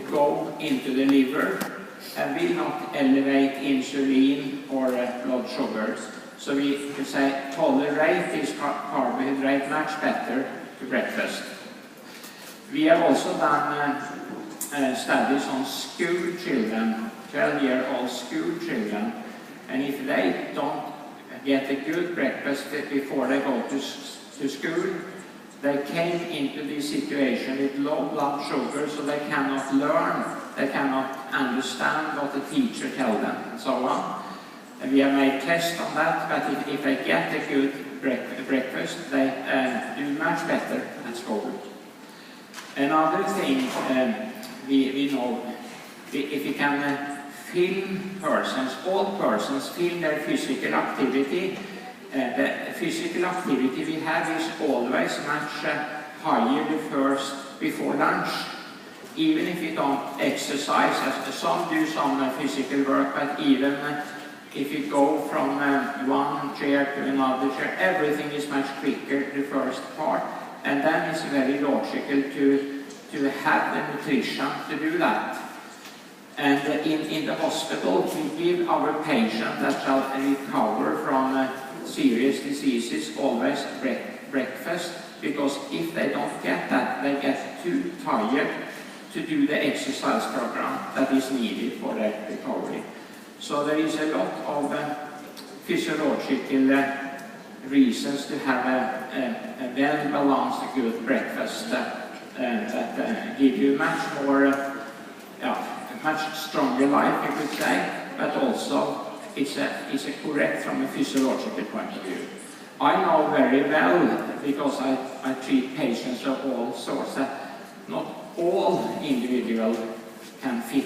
go into the liver and will not elevate insulin or blood sugars. So we could say tolerate this carbohydrate much better to breakfast. We have also done studies on school children, 12-year-old school children, and if they don't get a good breakfast before they go to school, they came into this situation with low blood sugar, so they cannot learn, they cannot understand what the teacher tells them, and so on. And we have made tests on that, but if they get a good breakfast, they do much better at school. Another thing we know, if we can film persons, all persons film their physical activity, the physical activity we have is always much higher before lunch. Even if you don't exercise, some do some physical work, but even if you go from one chair to another chair, everything is much quicker the first part, and then it's very logical to have the nutrition to do that. And in the hospital, we give our patients that shall recover from serious diseases always breakfast, because if they don't get that, they get too tired to do the exercise program that is needed for their recovery. So there is a lot of physiological reasons to have a well-balanced, good breakfast that give you much more, much stronger life, you could say, but also it's a correct from a physiological point of view. I know very well, because I treat patients of all sorts, that not all individuals can fit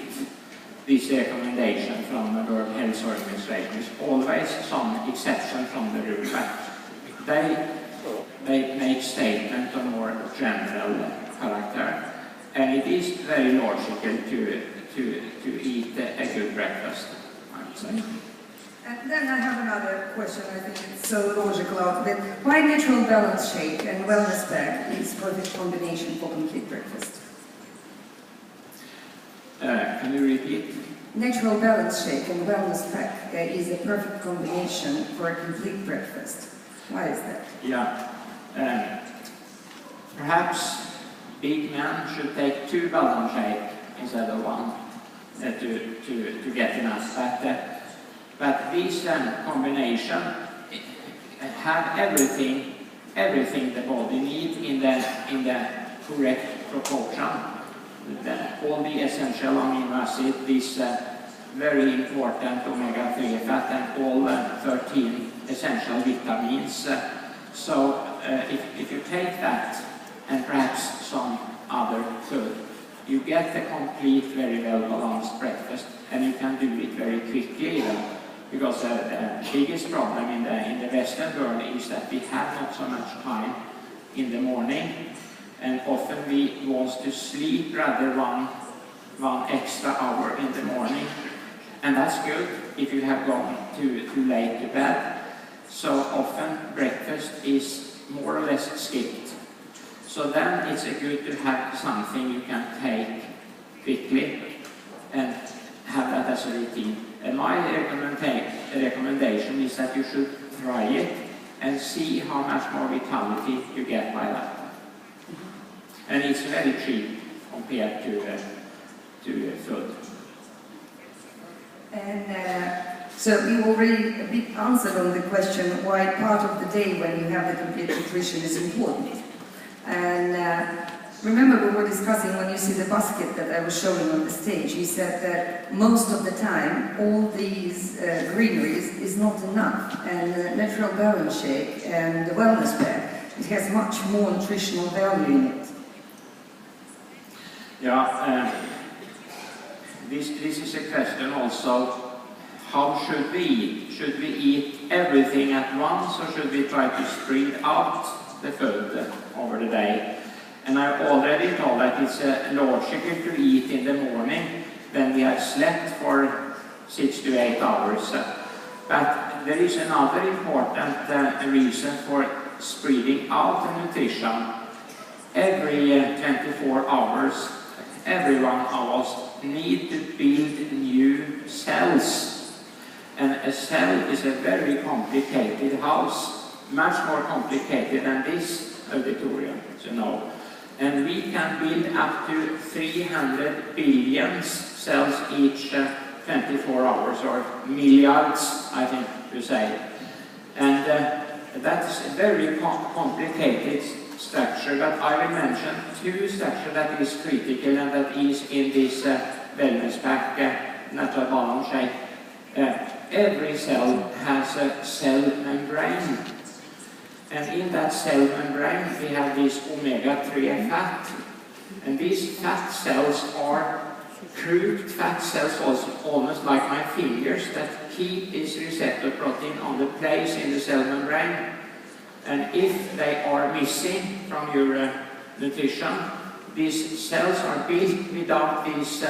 this recommendation from the World Health Organization. There's always some exception from the rule, but they make statements of more general character, and it is very logical to eat a good breakfast, I would say. And then I have another question. I think it's so logical out of it. Why natural balance shake and wellness pack is perfect combination for complete breakfast? Can you repeat? Natural balance shake and wellness pack is a perfect combination for a complete breakfast. Why is that? Yeah. Perhaps big men should take 2 balance shake instead of 1 to get enough. But this combination have everything the body needs in the correct proportion. All the essential amino acids, this very important omega-3 fat, and all 13 essential vitamins. So if you take that and perhaps some other food, you get a complete, very well-balanced breakfast, and you can do it very quickly even. Because the biggest problem in the Western world is that we have not so much time in the morning, and often we want to sleep rather one extra hour in the morning, and that's good if you have gone too late to bed. So often breakfast is more or less skipped. So then it's good to have something you can take quickly and have that as a routine. And my recommendation is that you should try it and see how much more vitality you get by that. And it's very cheap compared to food. And so you already a bit answered on the question why part of the day when you have the complete nutrition is important. And remember we were discussing when you see the basket that I was showing on the stage, you said that most of the time all these greeneries is not enough, and natural balance shake and the wellness pack, it has much more nutritional value in it. Yeah, this is a question also, how should we eat? Should we eat everything at once, or should we try to spread out the food over the day? And I've already told that it's logical to eat in the morning when we have slept for 6 to 8 hours. But there is another important reason for spreading out the nutrition. Every 24 hours, every one of us need to build new cells. And a cell is a very complicated house, much more complicated than this auditorium, you know. And we can build up to 300 billion cells each 24 hours, or milliards, I think you say. And that's a very complicated structure, but I will mention two structures that is critical and that is in this wellness pack, natural balance shape. Every cell has a cell membrane. And in that cell membrane we have this omega-3 fat. And these fat cells are crude fat cells, also almost like my fingers, that keep this receptor protein on the place in the cell membrane. And if they are missing from your nutrition, these cells are built without these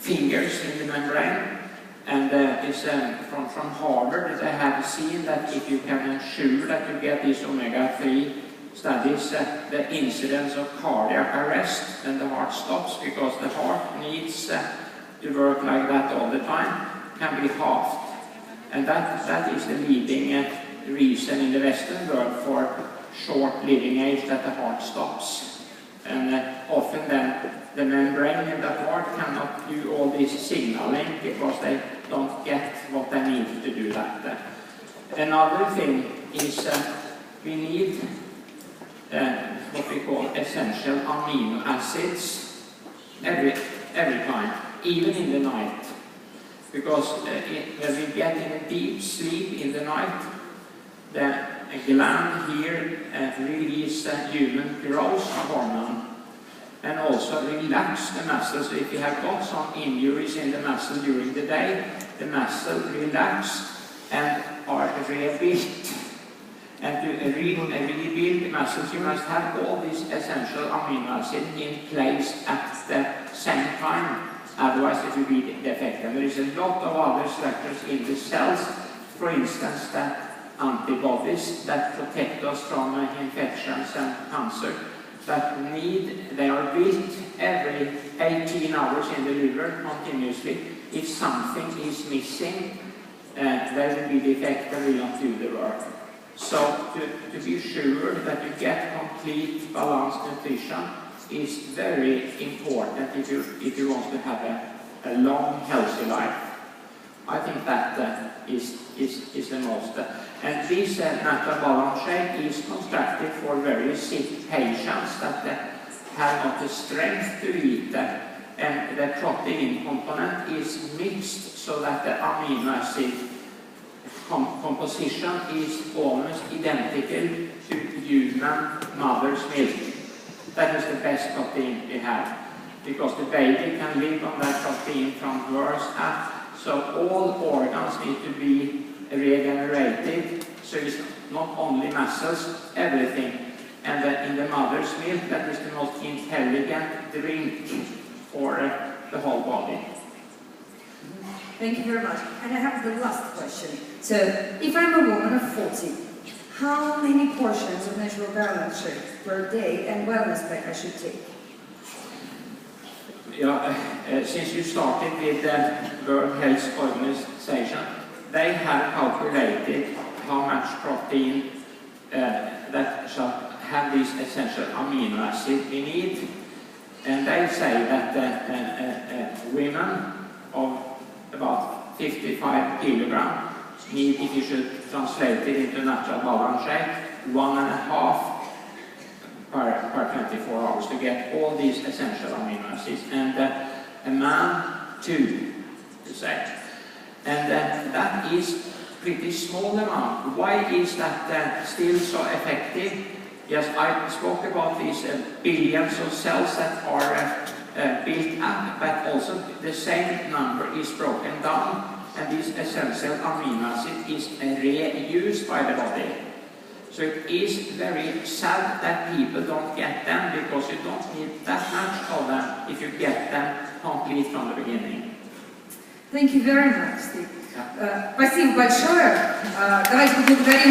fingers in the membrane. And it's from Harvard, they have seen that if you can ensure that you get these omega-3 studies, the incidence of cardiac arrest and the heart stops, because the heart needs to work like that all the time, can be halved. And that is the leading reason in the Western world for short living age, that the heart stops. And often then the membrane in the heart cannot do all this signaling because they don't get what they need to do that. Another thing is we need what we call essential amino acids every time, even in the night. Because when we get in a deep sleep in the night, the gland here release human growth hormone and also relax the muscles. So if you have got some injuries in the muscle during the day, the muscle relax and are rebuilt. And to rebuild the muscles, you must have all these essential amino acids in place at the same time. Otherwise it will be defective. There is a lot of other structures in the cells, for instance, the antibodies that protect us from infections and cancer, that they are built every 18 hours in the liver continuously. If something is missing, they will be defective, will not do the work. So to be sure that you get complete balanced nutrition is very important if you want to have a long, healthy life. I think that is the most. And this natural balance shake is constructed for very sick patients that have not the strength to eat, and the protein component is mixed so that the amino acid composition is almost identical to human mother's milk. That is the best protein we have, because the baby can live on that protein from birth up. So all organs need to be regenerated, so it's not only muscles, everything. And in the mother's milk, that is the most intelligent drink for the whole body. Thank you very much. And I have the last question. So, if I'm a woman of 40, how many portions of natural balance shake per day and wellness pack I should take? Yeah, since you started with the World Health Organization, they have calculated how much protein that shall have this essential amino acid we need. And they say that women of about 55 kilograms need, if you should translate it into natural balance shake, 1.5 per 24 hours to get all these essential amino acids, and a man 2, to say. And that is pretty small amount. Why is that still so effective? Yes, I spoke about these billions of cells that are built up, but also the same number is broken down, and this essential amino acid is reused by the body. So it is very sad that people don't get them, because you don't need that much of them if you get them complete from the beginning. Thank you very much, Steve. Спасибо большое. Давайте поблагодарим